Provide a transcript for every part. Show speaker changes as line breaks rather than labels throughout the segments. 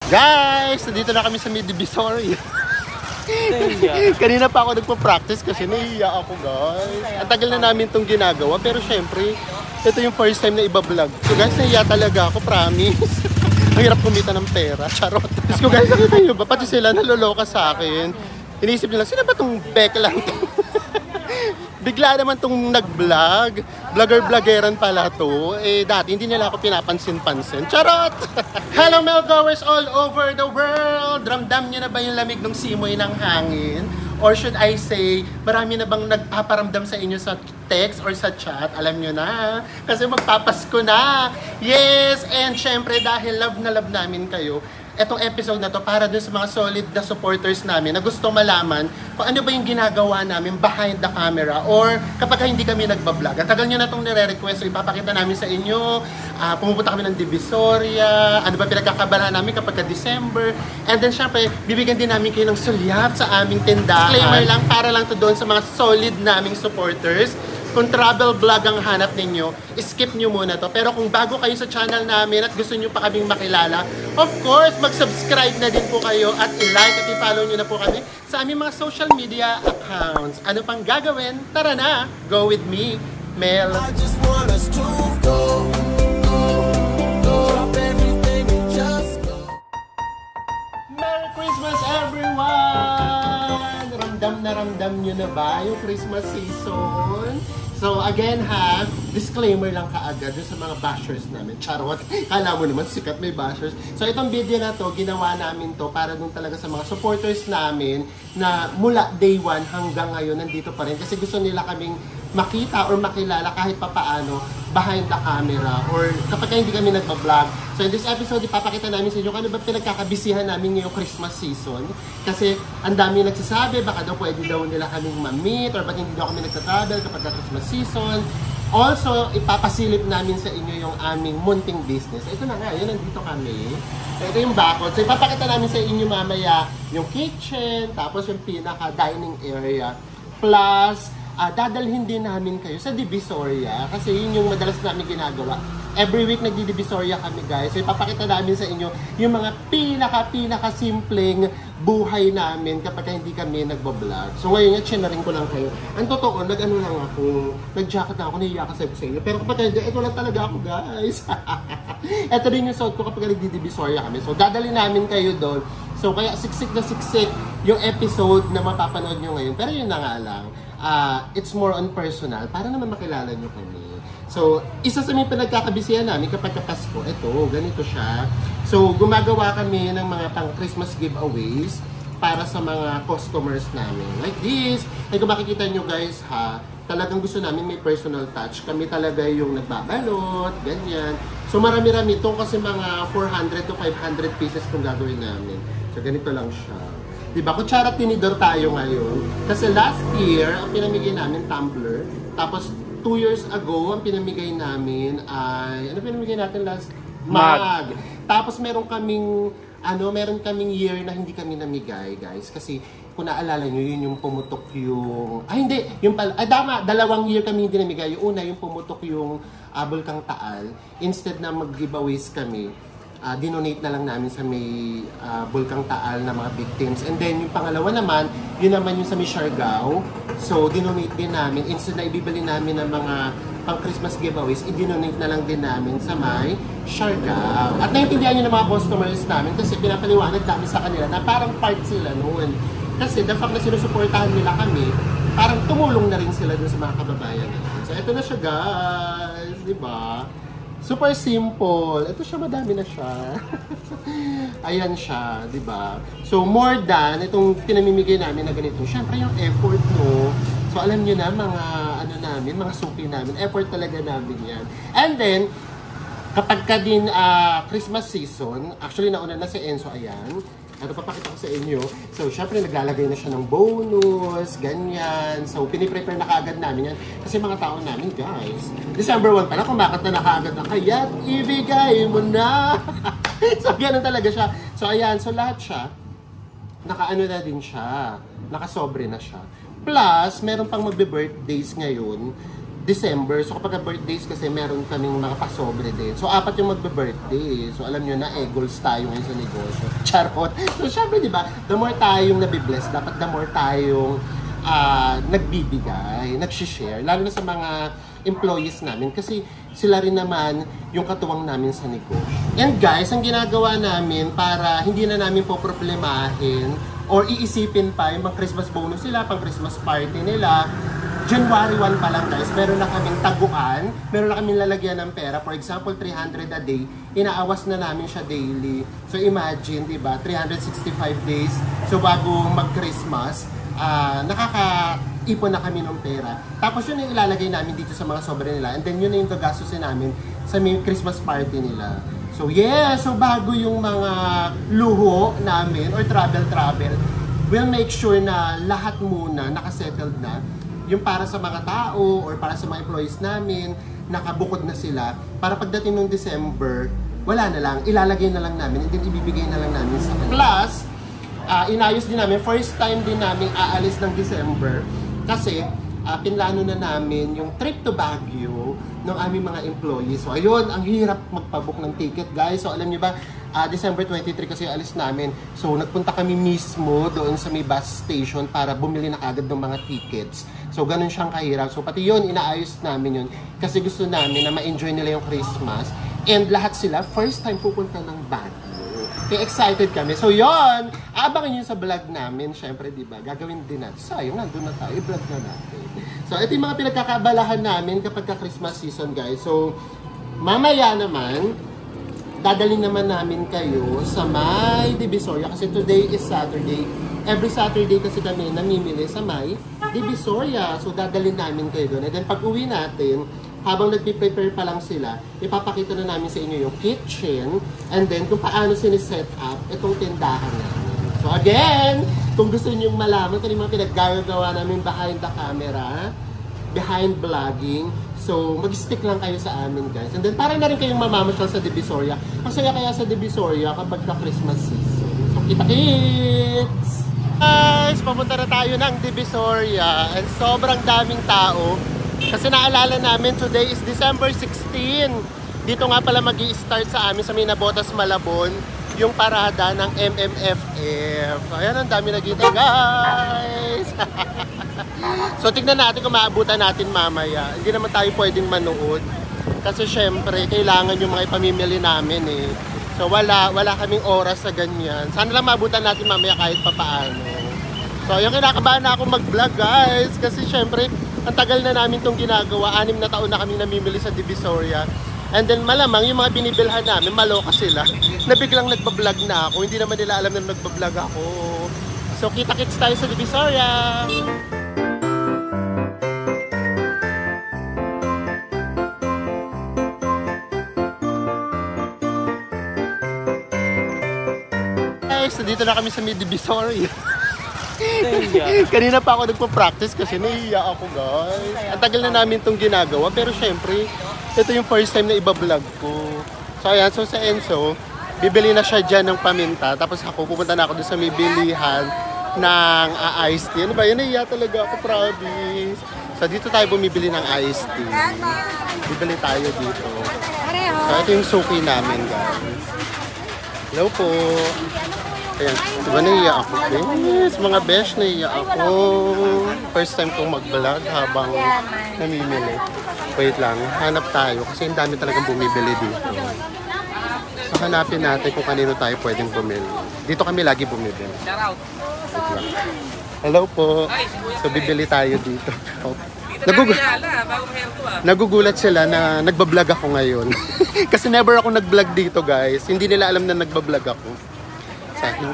Guys, nandito na kami sa Mid-Divisoria. Kanina pa ako nagpa-practice kasi naiiyak ako, guys. Ang tagal na namin itong ginagawa, pero syempre, ito yung first time na iba-vlog. So guys, naiiyak talaga ako, promise. Ang hirap kumita ng pera, charot. So guys, nakita nyo ba? Pati sila naloloka sa akin. Iniisip nila, sino ba itong Beck lang to? Bigla naman itong nag-vlog. Vlogger-vloggeran pala to. Eh, dati hindi nila ako pinapansin-pansin. Charot! Hello, Melgoers all over the world! Ramdam nyo na ba yung lamig ng simoy ng hangin? Or should I say, marami na bang nagpaparamdam sa inyo sa text or sa chat? Alam nyo na. Kasi magpapasko na. Yes! And syempre, dahil love na love namin kayo, etong episode na to para dun sa mga solid na supporters namin na gusto malaman kung ano ba yung ginagawa namin behind the camera or kapag hindi kami nagbablog. Ang tagal nyo na itong nire-request, so ipapakita namin sa inyo. Pumupunta kami ng Divisoria, ano ba pinagkakabalahan namin kapag December. And then syempre, bibigyan din namin kayo ng sulyap sa aming tindahan. Disclaimer lang, para lang to doon sa mga solid naming supporters. Kung travel vlog ang hanap ninyo, skip nyo muna to. Pero kung bago kayo sa channel namin at gusto nyo pa kaming makilala, of course, mag-subscribe na din po kayo at i-like at i-follow nyo na po kami sa aming mga social media accounts. Ano pang gagawin? Tara na! Go with me, Mel! I just want us to go, go, go. Drop everything and just go. Merry Christmas, everyone! Ramdam nyo na ba yung Christmas season? So again ha, disclaimer lang kaagad sa mga bashers namin. Charot, kala mo naman sikat may bashers. So itong video na to, ginawa namin to para dun talaga sa mga supporters namin na mula day 1 hanggang ngayon nandito pa rin. Kasi gusto nila kaming makita or makilala kahit papaano behind the camera or kapag hindi kami nagpa-vlog. So in this episode, ipapakita namin sa inyo kung ano ba pinagkakabisihan namin ngayong Christmas season. Kasi ang dami nagsasabi, baka daw pwede daw nila kaming ma-meet or ba't hindi daw kami nagta-travel kapag Christmas season. Also, ipapasilip namin sa inyo yung aming munting business. Ito na nga, yun, nandito kami. Ito yung bakod. So ipapakita namin sa inyo mamaya yung kitchen, tapos yung pinaka-dining area. Plus, dadalhin din namin kayo sa Divisoria kasi yun yung madalas namin ginagawa. Every week nagdi-Divisoria kami, guys. So ipapakita namin sa inyo yung mga pinaka-simpleng buhay namin kapag hindi kami nagbablog. So ngayon nga, chinaring ko lang kayo. Ang totoo, nag-ano lang ako, nag-jacket na ako, nahiya ka sa inyo. Pero kapag hindi, ito lang talaga ako, guys. Ito rin yung suot ko kapag nagdi-Divisoria kami. So dadalhin namin kayo doon. So kaya siksik na siksik yung episode na mapapanood nyo ngayon. Pero yun na nga lang, it's more on personal para naman makilala nyo kami. So, isa sa mga pinagkakabisihan namin kapag Pasko, ito, ganito siya. So, gumagawa kami ng mga pang-Christmas giveaways para sa mga customers namin. Like this. Like kung makikita nyo guys ha, talagang gusto namin may personal touch. Kami talaga yung nagbabalot, ganyan. So, marami-rami ito kasi mga 400 to 500 pieces itong gagawin namin. So, ganito lang siya. Diba? Kutsara tinidor tayo ngayon. Kasi last year, ang pinamigay namin, tumbler. Tapos, 2 years ago, ang pinamigay namin ay, ano pinamigay natin last? Mag. Tapos meron kaming year na hindi kami namigay, guys. Kasi kung naalala nyo, yun yung pumutok yung, hindi, yung pala, tama, 2 year kami hindi namigay. Yung una, yung pumutok yung Bulkang Taal. Instead na mag-giveaways kami, dinonate na lang namin sa may Bulkang Taal na mga victims. And then yung pangalawa naman, yun naman yung sa may Siargao. So dinonate din namin, instead na ibibili namin ng mga pang Christmas giveaways, i-donate na lang din namin sa may Siargao. At naiintindihan nyo ng mga customers namin kasi pinapaliwanag namin sa kanila na parang part sila noon. Kasi the fact na sinusuportahan nila kami, parang tumulong na rin sila dun sa mga kababayan natin. So ito na siya, guys, di ba? Super simple. Ito siya, madami na siya. Ayan siya, di ba? So, more than itong pinamimigay namin na ganito, syempre yung effort mo. So, alam nyo na, mga ano namin, mga suki namin, effort talaga namin yan. And then, kapag ka din Christmas season, actually nauna na si Enzo, ayan. Ano, papakita ko sa inyo. So, syempre, naglalagay na siya ng bonus, ganyan. So, piniprepare na kaagad namin yan. Kasi mga tao namin, guys, December 1 pala, kumakanta na kaagad na, kaya't ibigay mo na. So, ganun talaga siya. So, ayan. So, lahat siya, nakaano na din siya. Nakasobre na siya. Plus, meron pang magbe-birthdays ngayon. December. So kapag birthdays kasi meron kaming mga pasobre din. So 4 yung magbe-birthday. So alam nyo na, goals tayo ngayon sa negosyo. Charot. So syempre diba, the more tayong nabibless, dapat the more tayong nagbibigay, nagsishare. Lalo na sa mga employees namin kasi sila rin naman yung katuwang namin sa negosyo. And guys, ang ginagawa namin para hindi na namin poproblemahin or iisipin pa yung pang Christmas bonus nila, pang Christmas party nila, January 1 pa lang guys, meron na kaming taguan, meron na kaming lalagyan ng pera. For example, 300 a day, inaawas na namin siya daily. So imagine, di ba, 365 days. So bago mag-Christmas, nakaka-ipon na kami ng pera. Tapos yun yung ilalagay namin dito sa mga sobre nila. And then yun na yung gagastusin namin sa Christmas party nila. So yeah, so bago yung mga luho namin or travel, we'll make sure na lahat muna nakasettled na. Yung para sa mga tao or para sa mga employees namin, nakabukod na sila. Para pagdating ng December, wala na lang, ilalagay na lang namin and then ibibigay na lang namin sa kanila. Plus, inayos din namin, first time din namin aalis ng December kasi pinlano na namin yung trip to Baguio ng aming mga employees. So ayun, ang hirap magpabook ng ticket guys. So alam niyo ba, December 23 kasi alis namin. So nagpunta kami mismo doon sa may bus station para bumili na agad ng mga tickets. So ganun siyang kahirap. So pati yun, inaayos namin yun kasi gusto namin na ma-enjoy nila yung Christmas. And lahat sila, first time pupunta ng Baguio. Kaya excited kami. So yon, abangan nyo sa vlog namin. Syempre, di ba? Gagawin din natin. Sayang, nandun na tayo. I-vlog na natin. So ito yung mga pinagkakaabalahan namin kapag ka-Christmas season, guys. So, mamaya naman, dadalhin naman namin kayo sa May Divisoria. Kasi today is Saturday. Every Saturday kasi kami namimili sa May Divisoria. So, dadalhin namin kayo doon. And then, pag uwi natin, habang nagpiprepare pa lang sila, ipapakita na namin sa inyo yung kitchen and then kung paano siniset up itong tindahan namin. So again, kung gusto niyo malaman kung yung mga pinaggagawa namin behind the camera, behind vlogging, so mag-stick lang kayo sa amin guys. And then para na rin kayong mamamasyal sa Divisoria. Masaya kaya sa Divisoria kapag ka-Christmas season. So kita-kits! Guys, papunta na tayo ng Divisoria and sobrang daming tao. Kasi naalala namin, today is December 16. Dito nga pala mag-i-start sa amin sa Minabotas, Malabon, yung parada ng MMFF. Ayan, ang dami nagkita guys! So tignan natin kung maabutan natin mamaya. Hindi naman tayo pwedeng manood. Kasi syempre, kailangan yung mga ipamimili namin eh. So wala kaming oras sa ganyan. Sana lang maabutan natin mamaya kahit papaano. So yung kinakabahan na ako mag-vlog guys. Kasi syempre, ang tagal na namin itong ginagawa. 6 na taon na kami namimili sa Divisoria. And then malamang yung mga binibilhan namin, maloka sila. Na biglang nagbablog na ako. Hindi naman nila alam na nagbablog ako. So kita-kits tayo sa Divisoria. Guys, dito na kami sa Divisoria. Kanina pa ako nagpa-practice kasi naiiyak ako guys. Ang tagal na namin itong ginagawa pero syempre ito yung first time na iba-vlog ko. So ayan, so sa Enzo, bibili na siya dyan ng paminta. Tapos ako, pupunta na ako doon sa may bilihan ng iced tea. Ano ba yun? Naiiyak talaga ako, promise. So dito tayo bumibili ng iced tea. Bibili tayo dito. So ito yung suki namin guys. Hello po. Ayan, diba naiiyak ako? Yes, mga besh, naiiyak ako. First time kong mag-vlog habang namimili. Wait lang, hanap tayo kasi ang dami talagang bumibili dito. So hanapin natin kung kanino tayo pwedeng bumili. Dito kami lagi bumibili. Wait lang. Hello po. So bibili tayo dito. Nagugulat sila na nagbablog ako ngayon. Kasi never ako nag-vlog dito guys. Hindi nila alam na nagbablog ako.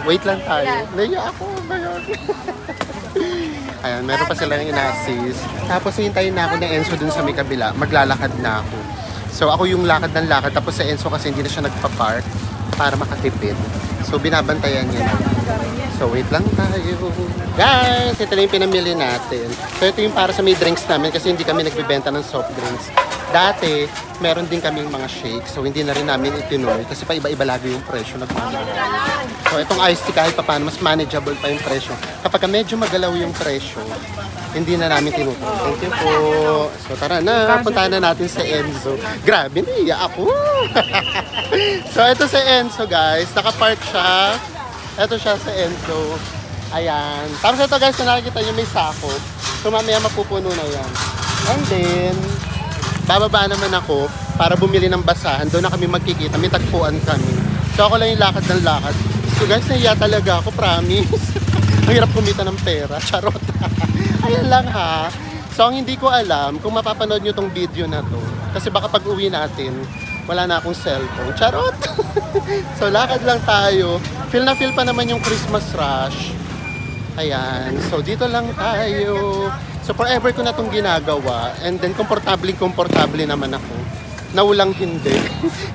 Wait lang tayo. Naiya ako. Ayan, meron pa silang in-assist. Tapos hintayin na ako ng Enzo dun sa may kabila. Maglalakad na ako. So ako yung lakad ng lakad. Tapos sa Enzo kasi hindi na siya nagpa-park para makatipid. So binabantayan niya na. So wait lang tayo. Guys, ito na yung pinamili natin. So ito yung para sa may drinks namin kasi hindi kami nagbibenta ng soft drinks. Dati, meron din kaming mga shakes. So hindi na rin namin itinuloy kasi pa iba-iba lagi yung presyo nagmamahal. So itong iced tea kahit pa paano, mas manageable pa yung presyo. Kapag medyo magalaw yung presyo, hindi na namin tinutuloy. Thank you po. So tara na, puntahan na natin si Enzo. Grabe, naiya ako. So ito si Enzo guys, nakapark siya. Ito siya si Enzo. Ayan. Tapos ito guys, na nakikita nyo may sako. So mamaya mapupuno na yan. And then, bababa naman ako para bumili ng basahan. Doon na kami magkikita. May tagpuan kami. So ako lang yung lakad ng lakad. So guys, naiya talaga ako, promise. Ang hirap kumita ng pera. Charot. Ayan lang ha. So ang hindi ko alam kung mapapanood nyo tong video na to. Kasi baka pag uwi natin, wala na akong cellphone. Charot. So lakad lang tayo. Feel na feel pa naman yung Christmas rush. Ayan. So dito lang tayo. So forever ko na itong ginagawa. And then komportable naman ako. Naulang hindi.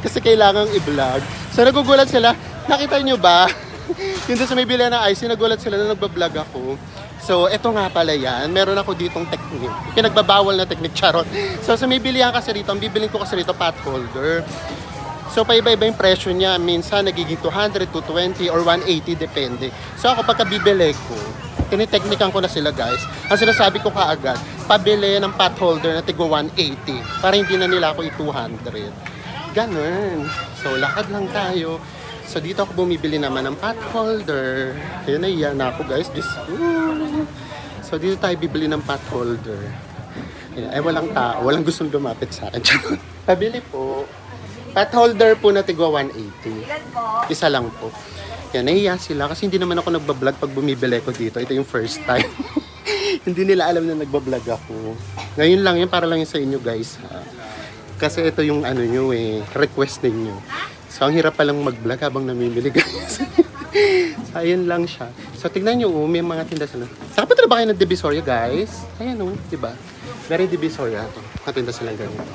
Kasi kailangang i-vlog. So nagugulat sila. Nakita nyo ba? Yung doon sa may bilihan na ice, nagulat sila na nagbablog ako. So eto nga pala yan. Meron ako ditong technique. Pinagbabawal na technique, charot. So sa may bilihan kasi rito, ang bibilin ko kasi rito pot holder. So paiba-iba yung presyo niya. Minsan nagiging 200, 220 or 180 depende. So ako pagka bibili ko, tiniteknikan ko na sila guys. Ang sinasabi ko kaagad, pabili ng pot holder na tigo 180 para hindi na nila ako i-200. Ganun. So lakad lang tayo. So dito ako bumibili naman ng pot holder. Ayun na yan ako guys. So dito tayo bibili ng pot holder. Ayan. Ay walang tao. Walang gustong lumapit sa akin. Pabili po. Pot holder po na tigo 180. Isa lang po. Yan, nahiya sila kasi hindi naman ako nagbablog pag bumibili ko dito. Ito yung first time. Hindi nila alam na nagbablog ako. Ngayon lang yun, para lang yun sa inyo guys. Kasi ito yung ano nyo request ninyo. So ang hirap palang mag-vlog habang namimili guys. So ayun lang siya. So tignan nyo, may mga tinda sila. Nakapunta na ba kayo ng Divisoria guys? Ayan diba? Very Divisoria ito. Mga tinda sila ganito.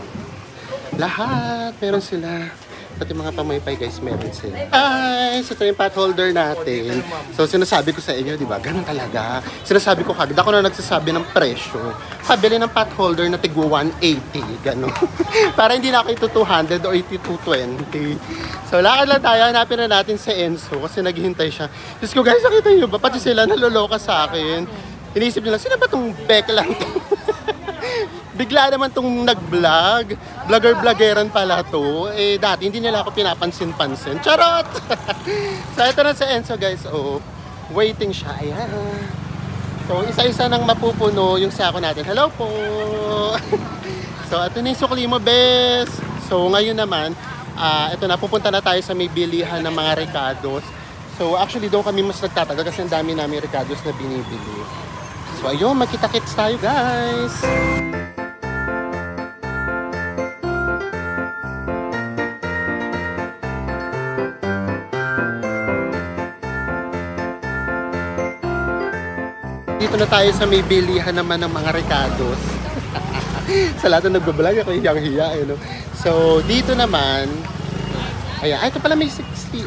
Lahat, meron sila. Pati mga pamaypay guys, meron sila. Ay, so ito yung pot holder natin. So sinasabi ko sa inyo, di ba? Ganun talaga. Sinasabi ko kagad ako na nagsasabi ng presyo. Pabili ng pot holder na tigwa 180. Ganun. Para hindi na ako ito 200 o 220. So lakad lang tayo. Hanapin na natin si Enzo kasi naghihintay siya. Diyos ko guys, nakita nyo ba? Pati sila naloloka sa akin. Inisip nila, sino ba itong Beck lang to? Bigla naman tong nag-vlog. Vlogger-vloggeran pala to. Dati hindi nila ako pinapansin-pansin. Charot! So, ito na si Enzo guys. Waiting siya. Ayan. So, isa-isa nang mapupuno yung sako natin. Hello po! So, ito na yung sukli mo, bes. So, ngayon naman, ito na, pupunta na tayo sa may bilihan ng mga Ricardos. So, actually, doon kami mas nagtatagal kasi ang dami namin Ricardos na binibili. So, ayun, magkita-kits tayo, guys! Dito na tayo sa may bilihan naman ng mga Ricardos. Sa lahat na nagbablog ako, hiyang-hiya. So, dito naman, ayan, ito pala may 60.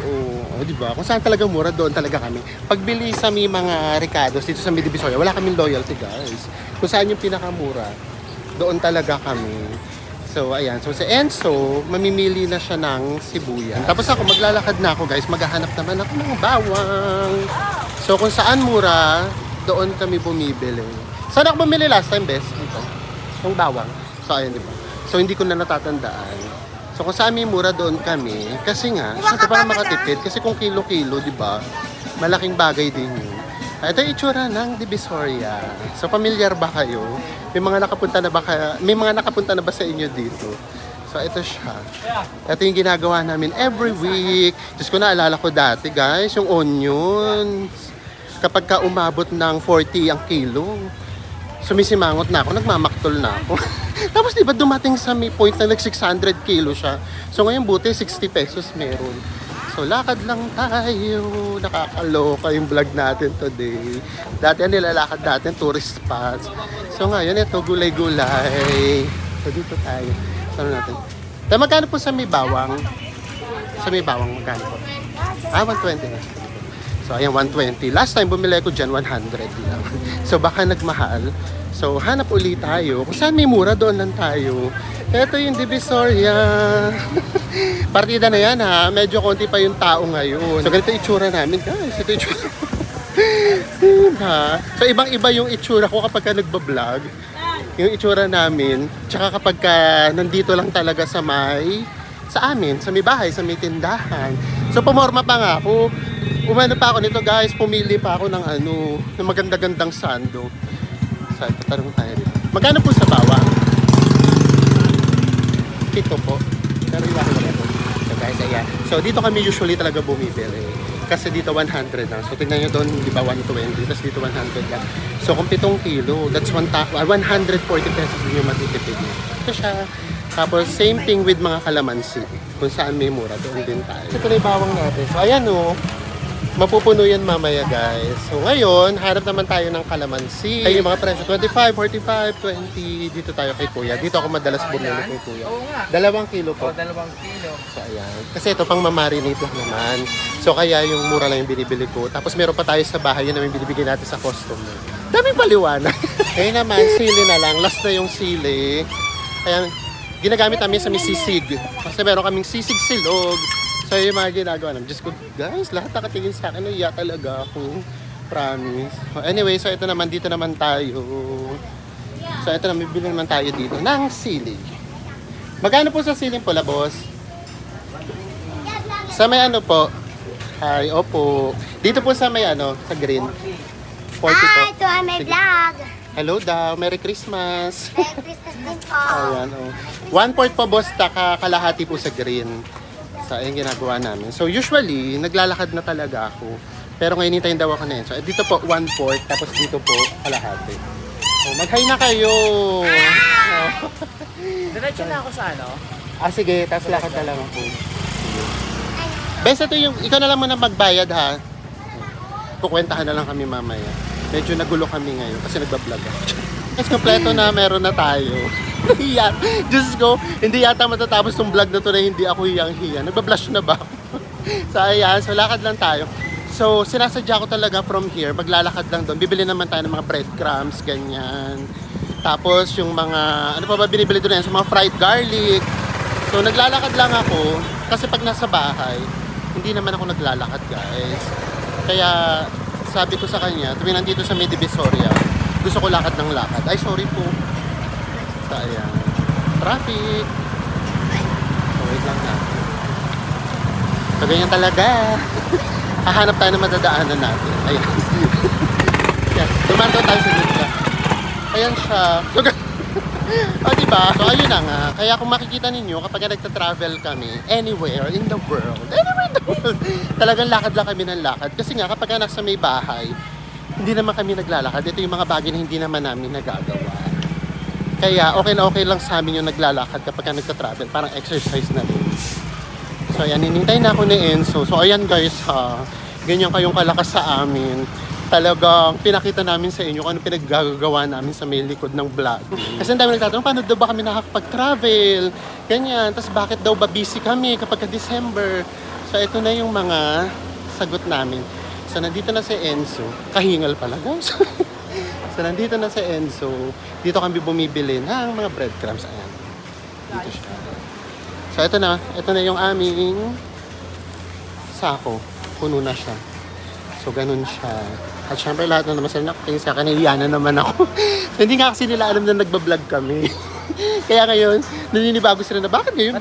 Diba? Kung saan talaga mura, doon talaga kami. Pagbili sa may mga Ricardos, dito sa may Divisoria, wala kaming loyalty guys. Kung saan yung pinakamura, doon talaga kami. So, ayan. So, si Enzo, mamimili na siya ng sibuyan. Tapos ako, maglalakad na ako guys. Maghahanap naman ako ng bawang. So, kung saan mura, doon kami bumibili. Saan ako bumili last time, best? Dito. Yung bawang. So, ayun, diba? So, hindi ko na natatandaan. So, kung saan may mura, doon kami. Kasi nga, syempre para makatipid. Kasi kung kilo-kilo, diba? Malaking bagay din yun. Ito yung itsura ng Divisoria. So, familiar ba kayo? May mga nakapunta na ba sa inyo dito? So, ito siya. Ito yung ginagawa namin every week. Diyos ko, naalala ko dati, guys, yung onions. Kapag ka umabot ng 40 ang kilo, sumisimangot na ako, nagmamaktol na ako. Tapos diba dumating sa may point na nag-600 kilo siya. So ngayon buti 60 pesos meron. So lakad lang tayo. Nakakaloka yung vlog natin today. Dati ang nilalakad natin, tourist spots. So ngayon ito, gulay-gulay. So dito tayo. Ano natin? Tayo magkano po sa may bawang? Sa may bawang magkano po? 120 na. So, ayan, 120. Last time, bumili ko dyan, 100 lang. So, baka nagmahal. So, hanap ulit tayo. Kung saan may mura, doon lang tayo. Ito yung Divisoria. Partida na yan, ha? Medyo konti pa yung tao ngayon. So, ganito yung itsura namin, guys. Ito yung itsura. Diba? So, ibang-iba yung itsura ko kapag ka nagbablog. Yung itsura namin. Tsaka kapag ka nandito lang talaga sa amin, sa may bahay, sa may tindahan. So, pumorma pa nga ako. Umano pa ako nito, guys. Pumili pa ako ng ng maganda-gandang sando. So, tatanong tayo dito. Magkano po sa bawang? 7 po. Pero yung ako na po. So, guys, ayan. So, dito kami usually talaga bumibili. Kasi dito 100 na. So, tingnan nyo doon, di ba 120. Tapos dito 100 lang. So, kung 7 kilo, that's 140 pesos din yung matitipid nyo. Ito siya. Tapos, same thing with mga kalamansi. Kung saan may mura, doon din tayo. Ito na yung bawang natin. So, ayan o. Mapupuno yan mamaya, guys. So, ngayon, harap naman tayo ng kalamansi. Ay, yung mga presyo, 25, 45, 20. Dito tayo kay Kuya. Dito ako madalas bumili kay Kuya. 2 kilo po.
2 kilo.
So, ayan. Kasi ito pang mamarinate lang naman. So, kaya yung mura lang yung binibili ko. Tapos, meron pa tayo sa bahay. Yun naman binibigyan natin sa customer. Daming paliwanag. Ngayon naman, sili na lang. Last na yung sili. Ayan. Ginagamit namin sa may sisig. Kasi meron kaming sisig silog. So, yung mga ginagawa namin. Diyos ko, guys, lahat nakatingin sa akin. Iya talaga ako. Promise. Anyway, so ito naman, dito naman tayo. So, ito naman, bibili naman tayo dito ng sili. Magkano po sa siling pula, boss? Sa may ano po? Hi, opo. Dito po sa may sa green. 40 po.
Ito ay may vlog.
Hello daw, Merry Christmas.
Merry Christmas din po.
Ayan, oh. 1/4 po, boss, kalahati po sa green. So, ayun ginagawa namin. So, usually, naglalakad na talaga ako. Pero ngayon, hintayin daw ako na yun. So, dito po, 1/4. Tapos dito po, kalahati. So, mag-hi na kayo!
Diretso na ako sa
Sige. Tapos lakad na lang ako. Sige. Bes, ito yung, ikaw na lang muna magbayad, ha? Kukwentahan na lang kami mamaya. Medyo nagulo kami ngayon kasi nagbablog ako. Mas kompleto na, meron na tayo. Diyos ko, hindi yata matatapos tong vlog na to na hindi ako hiyang-hiya. Nagbablush na ba? So, ayan. So, lakad lang tayo. So, sinasadya ko talaga from here. Maglalakad lang doon. Bibili naman tayo ng mga breadcrumbs, ganyan. Tapos, yung mga, ano pa ba binibili doon yan? So, mga fried garlic. So, naglalakad lang ako. Kasi pag nasa bahay, hindi naman ako naglalakad, guys. Kaya, sabi ko sa kanya, tuwing nandito sa May Divisoria, gusto ko lakad ng lakad. Ay, sorry po. So, ayan. Traffic. So, wait lang na. So, ganyan talaga. Hahanap tayo ng madadaanan natin. Ayan. Yan. Dumanto tayo sa dito. Ayan siya. So, diba? So, ayun na nga. Kaya kung makikita ninyo, kapag nagta-travel kami, anywhere in the world, talagang lakad lang kami ng lakad. Kasi nga, kapag nasa may bahay, hindi naman kami naglalakad. Ito yung mga bagay na hindi naman namin nagagawa. Kaya okay lang sa amin yung naglalakad kapag nagta-travel. Parang exercise na rin. So ayan, hinintay na ako ni Enzo. So ayan guys ha, ganyan kayong kalakas sa amin. Talagang pinakita namin sa inyo kung ano pinaggagawa namin sa may likod ng vlog. Kasi ang dami nagtatanong, paano daw ba kami nakakapag-travel? Ganyan, tapos bakit daw ba busy kami kapag December? So ito na yung mga sagot namin. So, nandito na si Enzo. Kahingal pala, guys. So, nandito na si Enzo. Dito kami bumibili ng mga breadcrumbs. Ayan. Dito siya. So, ito na yung aming sako. Puno na siya. So, ganun siya. At syempre, lahat na naman sila nakatingin sa akin. Naiyanan naman ako. So, hindi nga kasi nila alam na nagbablog kami. Kaya ngayon, naninibago sila na bakit ngayon?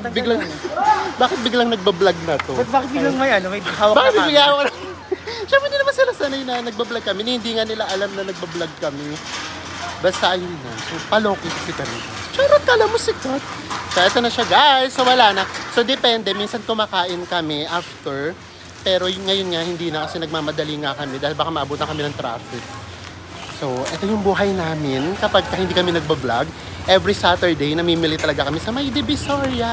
Bakit biglang nagbablog na to?
Bakit biglang may hawak
bakit biglang hawak na? Siyempre, hindi naman sila sanay na nagbablog kami. Hindi nga nila alam na nagbablog kami. Basta ayun na. So, paloki kasi kami. Charot, kala mo sikat. So, eto na siya, guys. So, wala na. So, depende. Minsan kumakain kami after. Pero ngayon nga, hindi na kasi nagmamadali nga kami dahil baka maabutan kami ng traffic. So, eto yung buhay namin kapag hindi kami nagbablog. Every Saturday, namimili talaga kami sa May Divisoria.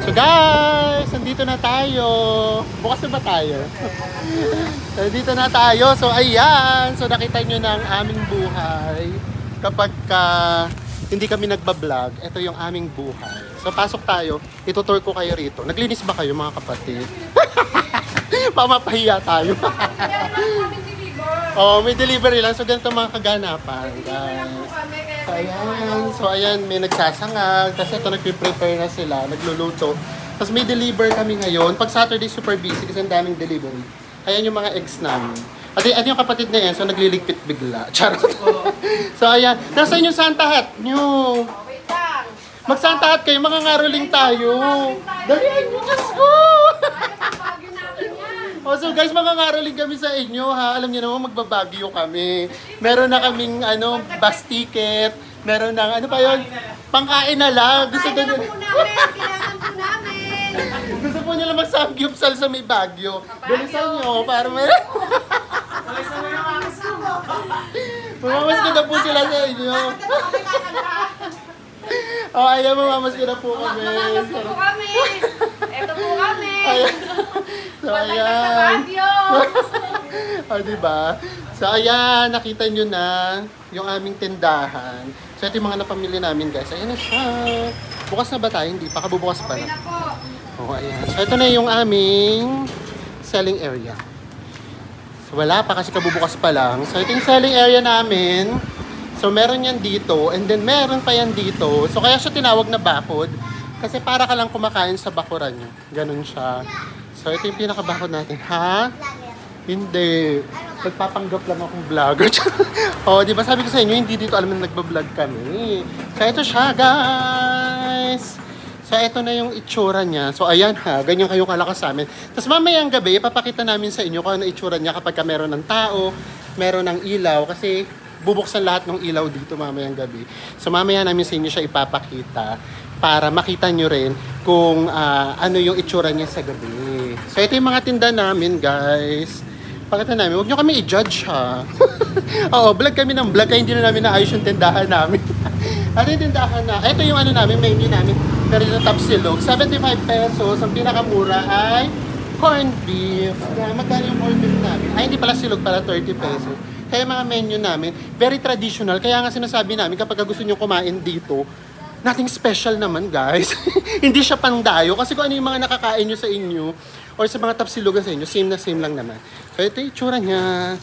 So guys, nandito na tayo. Bukas na ba tayo? Nandito na tayo. So ayan. So nakita nyo na ang aming buhay. Kapag hindi kami nagbablog, ito yung aming buhay. So pasok tayo. Itutour ko kayo rito. Naglinis ba kayo mga kapatid? Mamapahiya tayo. Oh, may delivery lang. So ganito mga kaganapan, guys. So ayan, may nagsasangag. Kasi ito nagpe-prepare na sila, nagluluto. Tapos may deliver kami ngayon. Pag Saturday super busy kasi ang daming delivery. Ayan yung mga eggs namin. At ano yung kapatid na yan, so nagliligpit bigla. Charot. So ayan, nasa inyo Santa Hat? Nyo. Mag-Santa Hat kayo, mga ngaroling tayo. Dalihan nyo kasko! So guys, mga kami sa inyo ha. Alam niyo naman magbabagyo kami. Meron na kaming bus ticket. Meron na ano pa yun? Pangkain na lang. Gusto po namin. Kailangan po namin. Gusto po nila mag-samgyupsal sa may Bagyo. Bilisan nyo para meron. Mamamas ko na po sila sa inyo. Ayan, mamamas ko na po kami.
Mamamas ko po kami. Ito po kami.
So, ayan. Diba? So, ayan, nakita nyo na yung aming tindahan. So, ito yung mga napamili namin, guys. Ayan na siya. Bukas na ba tayo? Hindi pa. Kabubukas pa na. Ayan. So, ito na yung aming selling area. So, wala pa kasi kabubukas pa lang. So, ito yung selling area namin. So, meron yan dito. And then, meron pa yan dito. So, kaya siya tinawag na bakod. Kasi para ka lang kumakain sa bakuran nyo. Ganun siya. So, ito yung pinakabakod natin. Ha? Hindi. Nagpapanggap lang akong vlogger. Di ba sabi ko sa inyo, hindi dito alam na nagbablog kami. So, ito siya, guys. So, ito na yung itsura niya. So, ayan ha. Ganyan kayong kalakas sa amin. Tapos mamayang gabi, ipapakita namin sa inyo kung ano itsura niya kapag meron ng tao, meron ng ilaw. Kasi, bubuksan lahat ng ilaw dito mamayang gabi. So, mamaya namin sa inyo siya ipapakita para makita nyo rin kung ano yung itsura niya sa gabi. So, ito yung mga tinda namin, guys. Pakita namin. Huwag nyo kami i-judge, ha? Oo, vlog kami ng vlog, kaya hindi na namin naayos yung tindahan namin. Ano yung tindahan na? Ito yung ano namin, menu namin. Pero yung tapsilog, 75 pesos. Ang pinakamura ay corned beef. Magkano yung corned beef namin? Ay, hindi pala silog, pala 30 pesos. Kaya mga menu namin, very traditional. Kaya nga sinasabi namin, kapag gusto nyo kumain dito, nothing special naman, guys. Hindi siya pangdayo. Kasi kung ano yung mga nakakain nyo sa inyo, or sa mga tapsilugan sa inyo, same na same lang naman. So, ito yung itsura niya.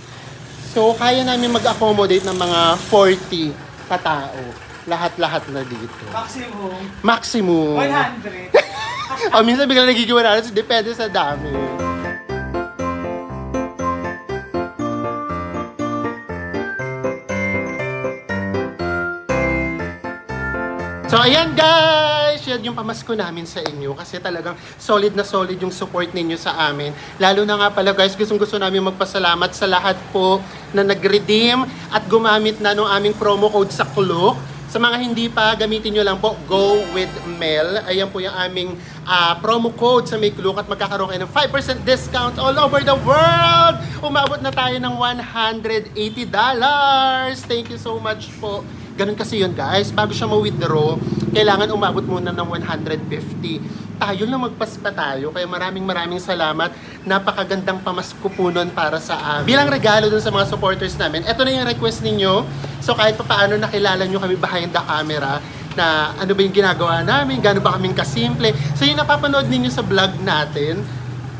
So, kaya namin mag-accommodate ng mga 40 katao. Lahat-lahat na dito. Maximum. 100. Minsan biglang nagigiwa na. Depende sa dami. So, ayan guys! Yan yung pamasko namin sa inyo kasi talagang solid na solid yung support ninyo sa amin. Lalo na nga pala guys, gusto namin magpasalamat sa lahat po na nag-redeem at gumamit na ng aming promo code sa Klook. Sa mga hindi pa, gamitin nyo lang po, Go with Mel. Ayan po yung aming promo code sa may Klook at magkakaroon kayo ng 5% discount all over the world! Umabot na tayo ng $180. Thank you so much po. Ganun kasi yun guys, bago siya ma-withdraw, kailangan umabot muna ng 150. Tayo lang magpaspa tayo, kaya maraming salamat. Napakagandang pamasko po nun para sa amin. Bilang regalo dun sa mga supporters namin, eto na yung request ninyo. So kahit pa paano nakilala nyo kami behind the camera, na ano ba yung ginagawa namin, gaano ba kaming kasimple. So yung napapanood ninyo sa vlog natin,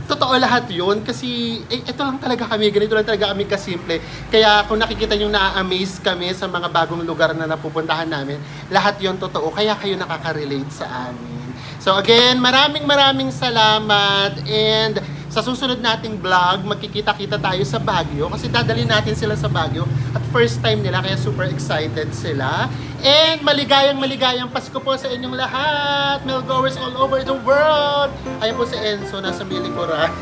totoo lahat yun kasi ito lang talaga kami, ganito lang talaga kami kasimple. Kaya kung nakikita nyo na-amaze kami sa mga bagong lugar na napupuntahan namin, lahat yun totoo, kaya kayo nakaka-relate sa amin. So again, maraming salamat and sa susunod nating vlog, magkikita-kita tayo sa Baguio kasi dadalhin natin sila sa Baguio at first time nila kaya super excited sila. And maligayang Pasko po sa inyong lahat, Melgoers all over the world. Ayan po si Enzo, nasa may likuran.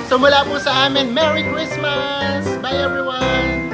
So mula po sa amin, Merry Christmas! Bye everyone!